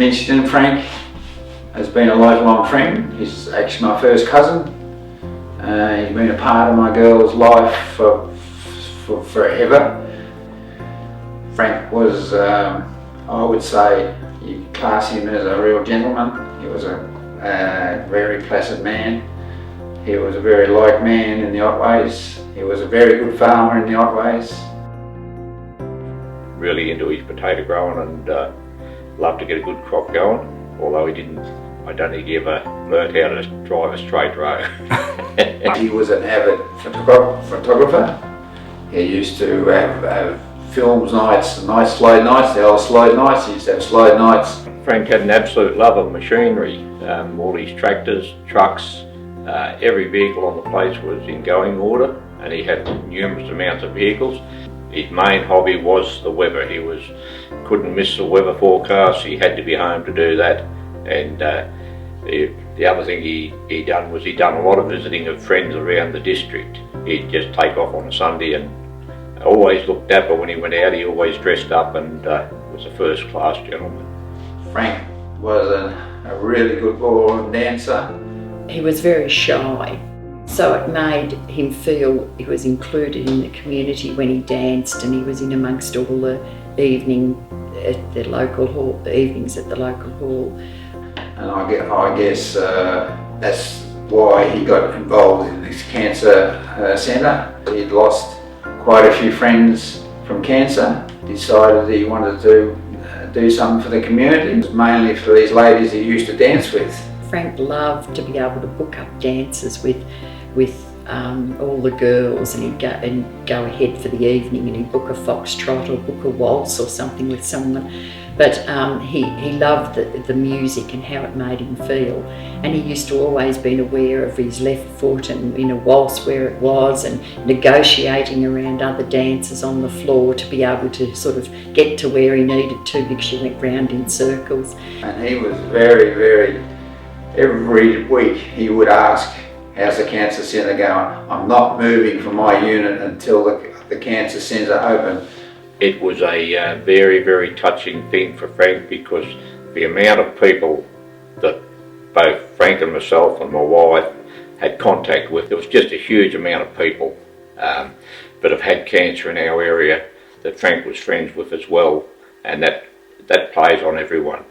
Minchinton. Frank has been a lifelong friend. He's actually my first cousin. He's been a part of my girl's life for forever. Frank was, I would say, you class him as a real gentleman. He was a very placid man. He was a very liked man in the Otways. He was a very good farmer in the Otways. Really into his potato growing and loved to get a good crop going, although I don't think he ever learnt how to drive a straight road. He was an avid photographer. He used to have films nights, slide nights, the old slide nights. He used to have slide nights. Frank had an absolute love of machinery, all his tractors, trucks, every vehicle on the place was in going order, and he had numerous amounts of vehicles. His main hobby was the weather. He couldn't miss the weather forecast. He had to be home to do that. And the other thing he done was he done a lot of visiting of friends around the district. He'd just take off on a Sunday and always looked dapper when he went out. He always dressed up and was a first-class gentleman. Frank was a really good ballroom dancer. He was very shy, so it made him feel he was included in the community when he danced, and he was in amongst all the evenings at the local hall. And I guess that's why he got involved in this cancer centre. He'd lost quite a few friends from cancer. Decided he wanted to do something for the community. It was mainly for these ladies he used to dance with. Frank loved to be able to book up dances with all the girls, and he'd go ahead for the evening and he'd book a foxtrot or book a waltz or something with someone. But he loved the music and how it made him feel, and he used to always been aware of his left foot and in a waltz where it was, and negotiating around other dancers on the floor to be able to sort of get to where he needed to, because she went round in circles. And he was very, every week he would ask, "How's the cancer centre going? I'm not moving from my unit until the cancer centre open." It was a very touching thing for Frank, because the amount of people that both Frank and myself and my wife had contact with, there was just a huge amount of people that have had cancer in our area that Frank was friends with as well, and that plays on everyone.